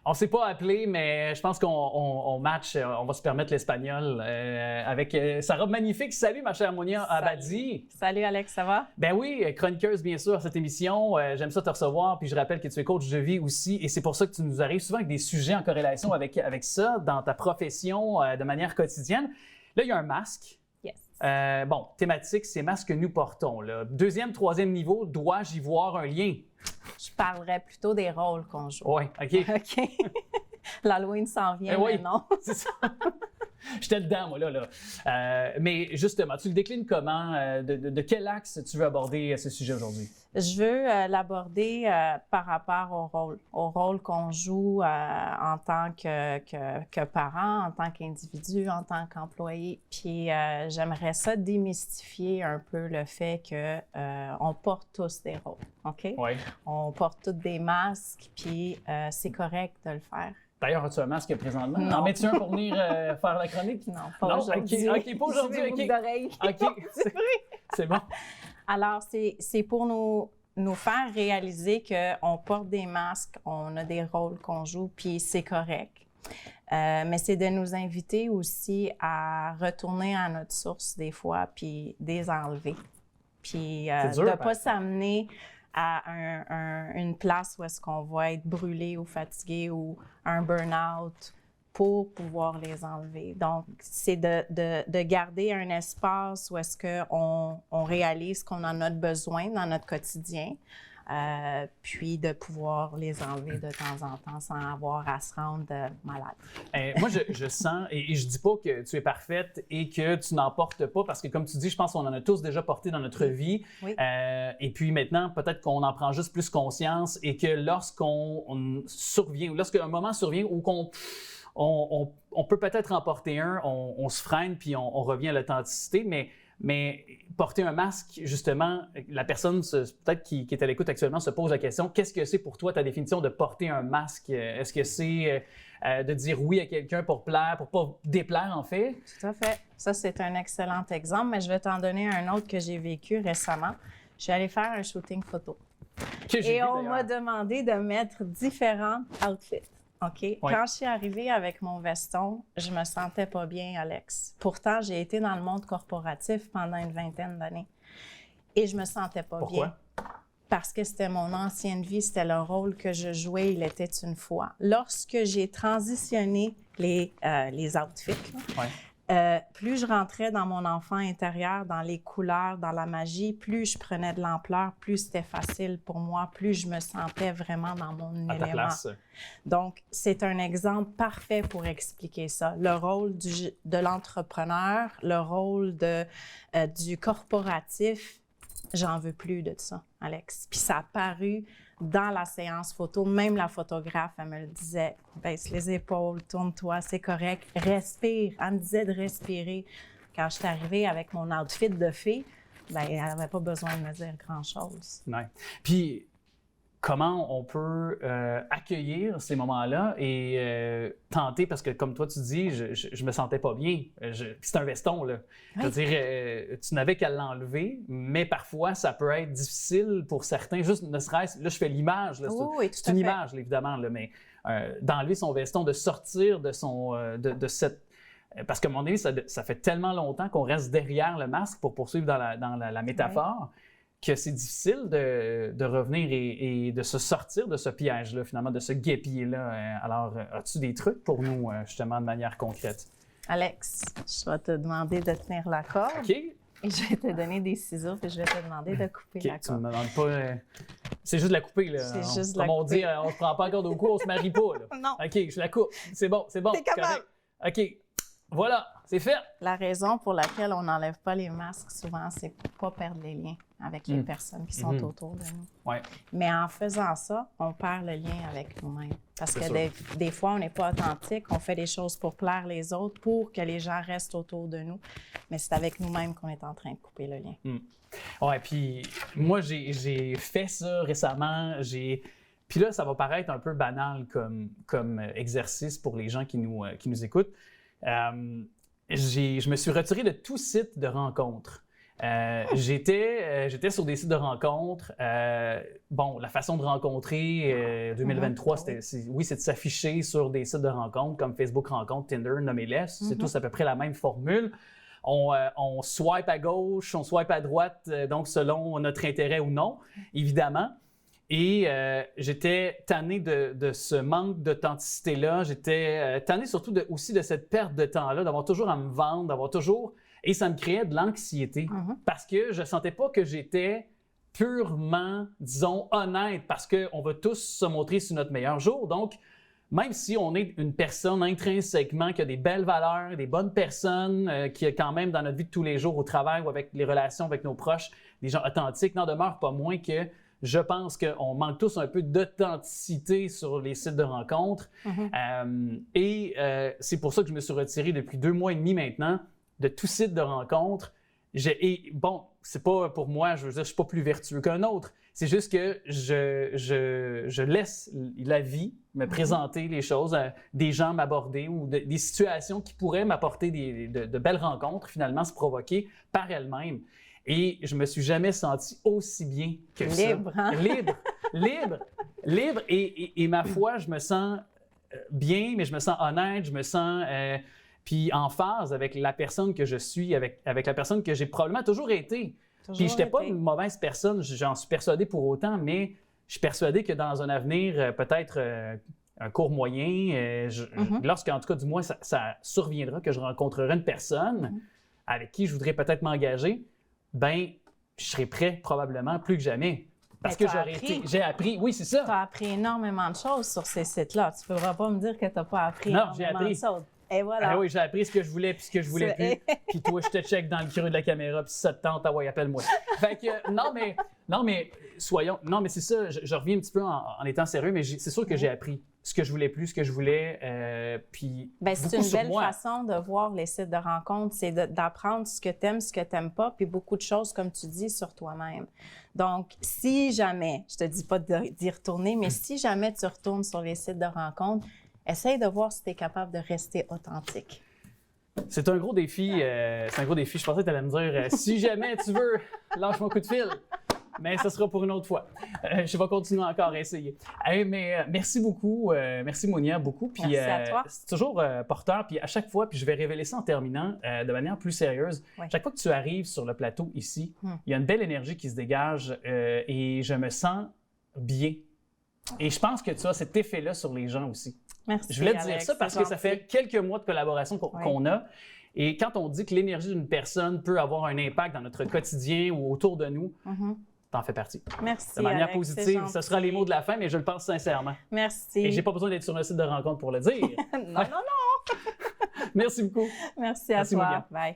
On ne s'est pas appelé, mais je pense qu'on match, on va se permettre l'espagnol avec sa robe magnifique. Salut, ma chère Monia Abadi. Salut Alex, ça va? Ben oui, chroniqueuse bien sûr à cette émission. J'aime ça te recevoir, puis je rappelle que tu es coach de vie aussi, et c'est pour ça que tu nous arrives souvent avec des sujets en corrélation avec ça dans ta profession de manière quotidienne. Là, il y a un masque. Yes. Bon, thématique, c'est masque que nous portons. Là. Deuxième, troisième niveau, dois-je y voir un lien? Je parlerais plutôt des rôles qu'on joue. Oui, OK. OK. L'Halloween s'en vient, oui, mais non. C'est ça. J'étais dedans, moi, là. Mais justement, tu le déclines comment? De quel axe tu veux aborder ce sujet aujourd'hui? Je veux l'aborder par rapport au rôle qu'on joue en tant que parent, en tant qu'individu, en tant qu'employé. Puis j'aimerais ça démystifier un peu le fait que on porte tous des rôles, OK? Oui. On porte tous des masques, puis c'est correct de le faire. D'ailleurs, as-tu un masque présentement? Non. En mets-tu un pour venir faire la chronique? Non, pas aujourd'hui. OK, pas aujourd'hui. J'ai mes boucles d'oreilles. OK, c'est bon. Alors, c'est pour nous faire réaliser qu'on porte des masques, on a des rôles qu'on joue, puis c'est correct. Mais c'est de nous inviter aussi à retourner à notre source des fois, puis des enlever. Puis de ne pas s'amener à une place où est-ce qu'on va être brûlé ou fatigué ou un burn-out pour pouvoir les enlever. Donc, c'est de garder un espace où est-ce qu'on réalise qu'on en a besoin dans notre quotidien, puis de pouvoir les enlever de temps en temps sans avoir à se rendre malade. Moi, je sens, et je dis pas que tu es parfaite et que tu n'en portes pas, parce que comme tu dis, je pense qu'on en a tous déjà porté dans notre vie. Oui. Et puis maintenant, peut-être qu'on en prend juste plus conscience et que lorsqu'on survient, ou lorsqu'un moment survient où on peut peut-être en porter un, on se freine puis on revient à l'authenticité, mais porter un masque, justement, la personne peut-être qui est à l'écoute actuellement se pose la question, qu'est-ce que c'est pour toi ta définition de porter un masque? Est-ce que c'est de dire oui à quelqu'un pour plaire, pour pas déplaire en fait? Tout à fait. Ça, c'est un excellent exemple, mais je vais t'en donner un autre que j'ai vécu récemment. Je suis allée faire un shooting photo. Et on m'a demandé de mettre différents outfits. OK? Oui. Quand je suis arrivée avec mon veston, je me sentais pas bien, Alex. Pourtant, j'ai été dans le monde corporatif pendant une vingtaine d'années. Et je me sentais pas bien. Parce que c'était mon ancienne vie, c'était le rôle que je jouais, il était une fois. Lorsque j'ai transitionné les outfits, plus je rentrais dans mon enfant intérieur, dans les couleurs, dans la magie, plus je prenais de l'ampleur, plus c'était facile pour moi, plus je me sentais vraiment dans mon élément. Ta place. Donc, c'est un exemple parfait pour expliquer ça. Le rôle de l'entrepreneur, le rôle du corporatif, j'en veux plus de ça, Alex. Puis ça a paru dans la séance photo, même la photographe, elle me le disait, baisse les épaules, tourne-toi, c'est correct, respire. Elle me disait de respirer. Quand je suis arrivée avec mon outfit de fée, elle n'avait pas besoin de me dire grand-chose. Ouais. Puis, comment on peut accueillir ces moments-là et tenter, parce que comme toi tu dis, je me sentais pas bien. C'est un veston, là. Oui. Je veux dire, tu n'avais qu'à l'enlever, mais parfois ça peut être difficile pour certains, juste ne serait-ce, là je fais l'image, là, c'est une image là, évidemment, là, mais d'enlever son veston, de sortir de cette... Parce qu'à mon avis, ça fait tellement longtemps qu'on reste derrière le masque pour poursuivre dans la métaphore. Oui. Que c'est difficile de revenir et de se sortir de ce piège-là, finalement, de ce guêpier-là. Alors, as-tu des trucs pour nous, justement, de manière concrète? Alex, je vais te demander de tenir la corde. OK. Et je vais te donner des ciseaux, puis je vais te demander de couper la corde. Tu ne me demandes pas... c'est juste de la couper, là. C'est juste de la couper. Comme on dit, on ne se prend pas encore au cou, on ne se marie pas, là. Non. OK, je la coupe. C'est bon. T'es capable. OK. Voilà, c'est fait. La raison pour laquelle on n'enlève pas les masques souvent, c'est pour ne pas perdre les liens avec les personnes qui sont autour de nous. Ouais. Mais en faisant ça, on perd le lien avec nous-mêmes. Parce que des fois, on n'est pas authentique, on fait des choses pour plaire les autres, pour que les gens restent autour de nous. Mais c'est avec nous-mêmes qu'on est en train de couper le lien. Ouais, puis moi, j'ai fait ça récemment. Puis là, ça va paraître un peu banal comme exercice pour les gens qui nous écoutent. Je me suis retiré de tout site de rencontre. J'étais sur des sites de rencontres. La façon de rencontrer 2023, c'est de s'afficher sur des sites de rencontres comme Facebook Rencontres, Tinder, nommez-les. C'est tous à peu près la même formule. On swipe à gauche, on swipe à droite, donc selon notre intérêt ou non, évidemment. Et j'étais tanné de ce manque d'authenticité-là. J'étais tanné surtout aussi de cette perte de temps-là, d'avoir toujours à me vendre, d'avoir toujours... Et ça me créait de l'anxiété parce que je ne sentais pas que j'étais purement, disons, honnête parce qu'on va tous se montrer sur notre meilleur jour. Donc, même si on est une personne intrinsèquement qui a des belles valeurs, des bonnes personnes, qui a quand même dans notre vie de tous les jours au travail ou avec les relations avec nos proches, des gens authentiques, n'en demeure pas moins que je pense qu'on manque tous un peu d'authenticité sur les sites de rencontres. C'est pour ça que je me suis retiré depuis 2 mois et demi maintenant de tout site de rencontres. C'est pas pour moi, je veux dire, je suis pas plus vertueux qu'un autre. C'est juste que je laisse la vie me présenter les choses, des gens m'aborder ou des situations qui pourraient m'apporter de belles rencontres, finalement se provoquer par elles-mêmes. Et je me suis jamais senti aussi bien que ça. Libre, hein? Libre. Et ma foi, je me sens bien, mais je me sens honnête, je me sens puis en phase avec la personne que je suis, avec la personne que j'ai probablement toujours été. Puis je n'étais pas une mauvaise personne, j'en suis persuadé pour autant, mais je suis persuadé que dans un avenir, peut-être un court moyen, lorsqu'en tout cas, du moins, ça surviendra que je rencontrerai une personne avec qui je voudrais peut-être m'engager, je serai prêt probablement plus que jamais. Parce que j'ai appris, oui, c'est ça. Tu as appris énormément de choses sur ces sites-là. Tu ne pourras pas me dire que tu n'as pas appris énormément de choses. Et voilà. Ah oui, j'ai appris ce que je voulais puis ce que je voulais plus. Puis toi, je te check dans le creux de la caméra, puis si ça te tente, appelle-moi. Fait que, non, mais soyons... Non, mais c'est ça, je reviens un petit peu en étant sérieux, mais c'est sûr que j'ai appris ce que je voulais plus, ce que je voulais, puis c'est une belle façon de voir les sites de rencontres, c'est d'apprendre ce que tu aimes, ce que tu n'aimes pas, puis beaucoup de choses, comme tu dis, sur toi-même. Donc, si jamais, je te dis pas d'y retourner, mais si jamais tu retournes sur les sites de rencontres, essaye de voir si tu es capable de rester authentique. C'est un gros défi. Je pensais que tu allais me dire si jamais tu veux, lâche mon coup de fil. Mais ça sera pour une autre fois. Je vais continuer encore à essayer. Mais merci beaucoup. Merci Monia, beaucoup. Puis, merci à toi. C'est toujours porteur. Puis à chaque fois, puis je vais révéler ça en terminant de manière plus sérieuse. Oui. Chaque fois que tu arrives sur le plateau ici, il y a une belle énergie qui se dégage et je me sens bien. Et je pense que tu as cet effet-là sur les gens aussi. Merci, je voulais te dire Alex, ça parce que ça fait quelques mois de collaboration qu'on a. Et quand on dit que l'énergie d'une personne peut avoir un impact dans notre quotidien ou autour de nous, t'en fais partie. Merci, de manière Alex, positive. Ce sera les mots de la fin, mais je le pense sincèrement. Merci. Et j'ai pas besoin d'être sur un site de rencontre pour le dire. Non. Merci beaucoup. Merci à toi. Monia. Bye.